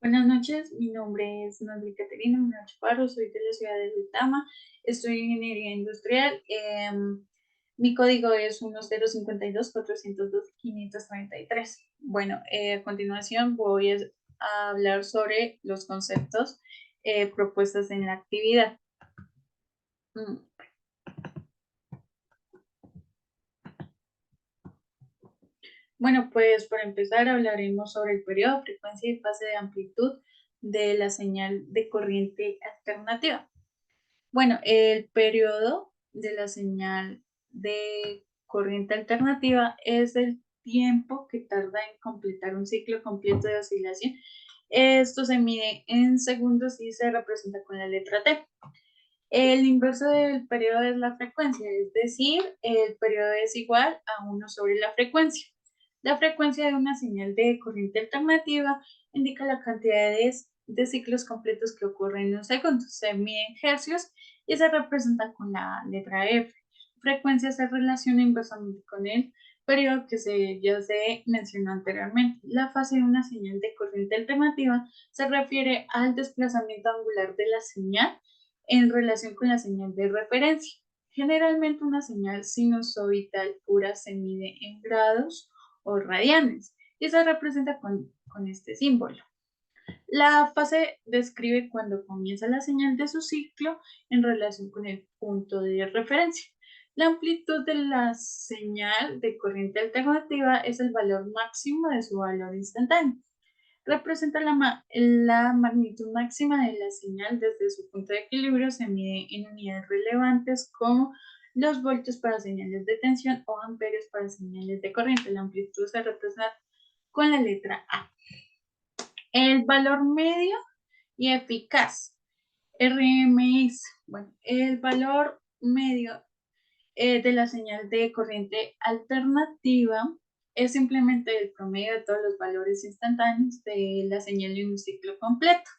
Buenas noches, mi nombre es Natalie Caterina Muñoz Chaparro, soy de la ciudad de Duitama, estudio ingeniería industrial. Mi código es 1052-412-533. Bueno, a continuación voy a hablar sobre los conceptos propuestos en la actividad. Mm, Bueno, pues para empezar hablaremos sobre el periodo, frecuencia y fase de amplitud de la señal de corriente alternativa. Bueno, el periodo de la señal de corriente alternativa es el tiempo que tarda en completar un ciclo completo de oscilación. Esto se mide en segundos y se representa con la letra T. El inverso del periodo es la frecuencia, es decir, el periodo es igual a 1 sobre la frecuencia. La frecuencia de una señal de corriente alternativa indica la cantidad de ciclos completos que ocurren en un segundo. Se mide en hercios y se representa con la letra F. Frecuencia se relaciona inversamente con el periodo que ya se mencionó anteriormente. La fase de una señal de corriente alternativa se refiere al desplazamiento angular de la señal en relación con la señal de referencia. Generalmente una señal sinusoidal pura se mide en grados o radianes y se representa con este símbolo. La fase describe cuando comienza la señal de su ciclo en relación con el punto de referencia. La amplitud de la señal de corriente alternativa es el valor máximo de su valor instantáneo. Representa la magnitud máxima de la señal desde su punto de equilibrio. Se mide en unidades relevantes como los voltios para señales de tensión o amperios para señales de corriente. La amplitud se representa con la letra A. El valor medio y eficaz, RMS. Bueno, el valor medio de la señal de corriente alternativa es simplemente el promedio de todos los valores instantáneos de la señal en un ciclo completo.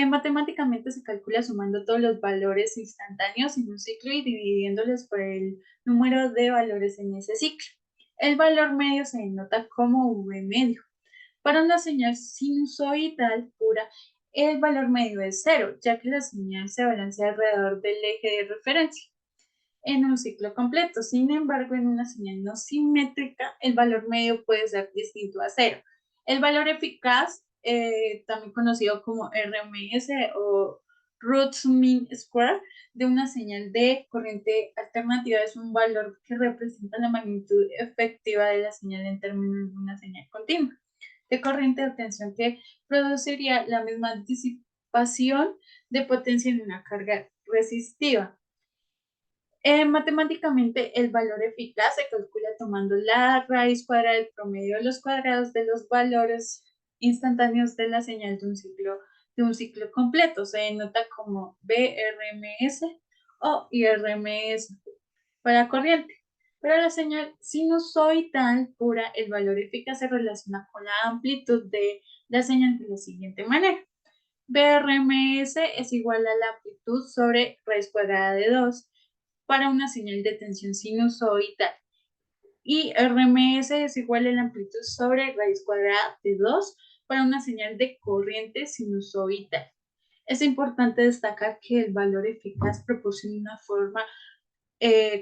Matemáticamente se calcula sumando todos los valores instantáneos en un ciclo y dividiéndolos por el número de valores en ese ciclo. El valor medio se denota como V medio. Para una señal sinusoidal pura, el valor medio es 0, ya que la señal se balancea alrededor del eje de referencia en un ciclo completo. Sin embargo, en una señal no simétrica, el valor medio puede ser distinto a 0. El valor eficaz, también conocido como RMS o root mean square, de una señal de corriente alternativa es un valor que representa la magnitud efectiva de la señal en términos de una señal continua de corriente o tensión que produciría la misma disipación de potencia en una carga resistiva. Matemáticamente, el valor eficaz se calcula tomando la raíz cuadrada del promedio de los cuadrados de los valores instantáneos de la señal de un ciclo completo. Se denota como BRMS o IRMS para corriente. Para la señal sinusoidal pura, el valor eficaz se relaciona con la amplitud de la señal de la siguiente manera. BRMS es igual a la amplitud sobre raíz cuadrada de 2 para una señal de tensión sinusoidal. Y RMS es igual a la amplitud sobre raíz cuadrada de 2 para una señal de corriente sinusoidal. Es importante destacar que el valor eficaz proporciona una forma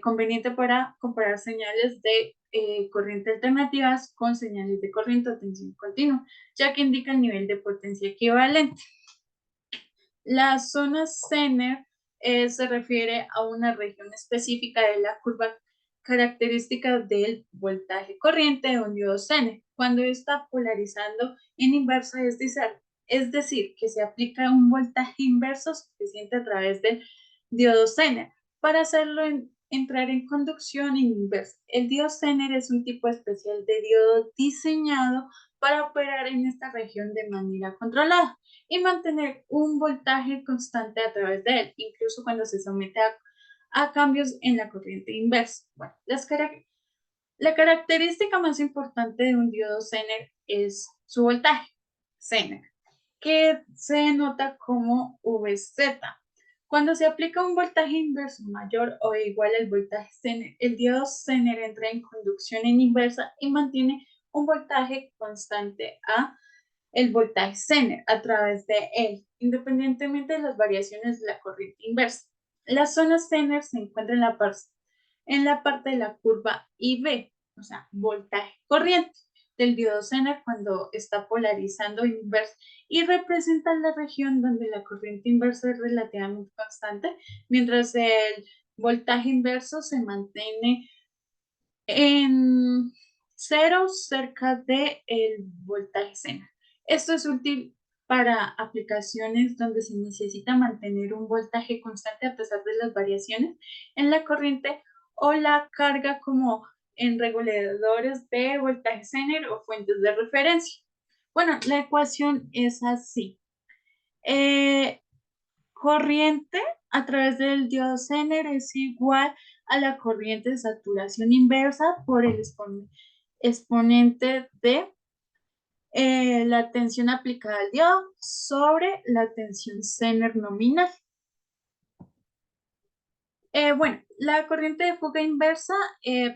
conveniente para comparar señales de corriente alternativas con señales de corriente o tensión continua, ya que indica el nivel de potencia equivalente. La zona Zener se refiere a una región específica de la curva característica del voltaje corriente de un diodo Zener. Cuando está polarizando en inverso, es decir, que se aplica un voltaje inverso suficiente a través del diodo Zener para hacerlo entrar en conducción en inverso. El diodo Zener es un tipo especial de diodo diseñado para operar en esta región de manera controlada y mantener un voltaje constante a través de él, incluso cuando se somete a cambios en la corriente inversa. Bueno, la característica más importante de un diodo Zener es su voltaje, Zener, que se denota como VZ. Cuando se aplica un voltaje inverso mayor o igual al voltaje Zener, el diodo Zener entra en conducción en inversa y mantiene un voltaje constante A el voltaje Zener a través de él, independientemente de las variaciones de la corriente inversa. La zona Zener se encuentra en la parte de la curva IV, o sea, voltaje corriente del diodo Zener cuando está polarizando inverso y representa la región donde la corriente inversa es relativamente constante, mientras el voltaje inverso se mantiene en cero cerca del voltaje Zener. Esto es útil para aplicaciones donde se necesita mantener un voltaje constante a pesar de las variaciones en la corriente o la carga, como en reguladores de voltaje Zener o fuentes de referencia. Bueno, la ecuación es así. Eh, Corriente a través del diodo Zener es igual a la corriente de saturación inversa por el exponente de la tensión aplicada al diodo sobre la tensión Zener nominal. Bueno, la corriente de fuga inversa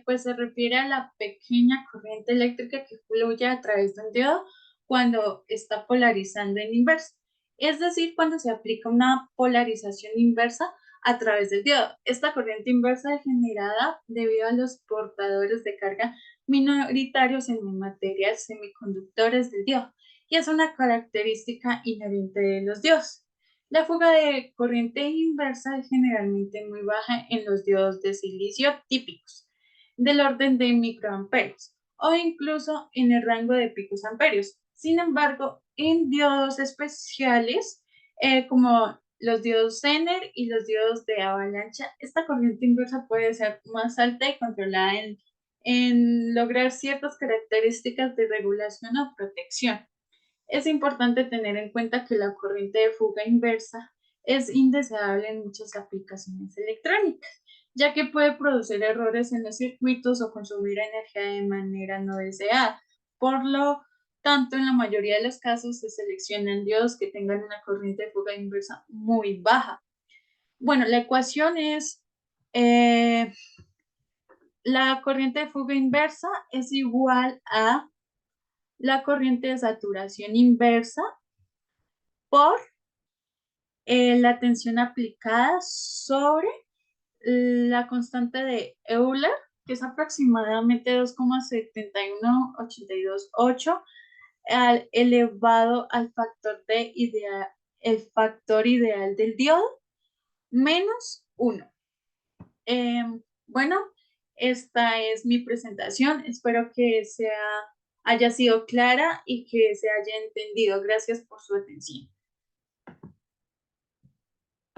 pues se refiere a la pequeña corriente eléctrica que fluye a través de un diodo cuando está polarizando en inversa. Es decir, cuando se aplica una polarización inversa a través del diodo. Esta corriente inversa es generada debido a los portadores de carga minoritarios en el material semiconductores del diodo y es una característica inherente de los diodos. La fuga de corriente inversa es generalmente muy baja en los diodos de silicio típicos, del orden de microamperios, o incluso en el rango de picos amperios. Sin embargo, en diodos especiales, como los diodos Zener y los diodos de avalancha, esta corriente inversa puede ser más alta y controlada en lograr ciertas características de regulación o protección. Es importante tener en cuenta que la corriente de fuga inversa es indeseable en muchas aplicaciones electrónicas, ya que puede producir errores en los circuitos o consumir energía de manera no deseada. Por lo tanto, en la mayoría de los casos se seleccionan diodos que tengan una corriente de fuga inversa muy baja. Bueno, la ecuación es eh, la corriente de fuga inversa es igual a la corriente de saturación inversa por la tensión aplicada sobre la constante de Euler, que es aproximadamente 2,71828 elevado al factor de ideal, el factor ideal del diodo, menos 1. Bueno, esta es mi presentación. Espero que haya sido clara y que se haya entendido. Gracias por su atención.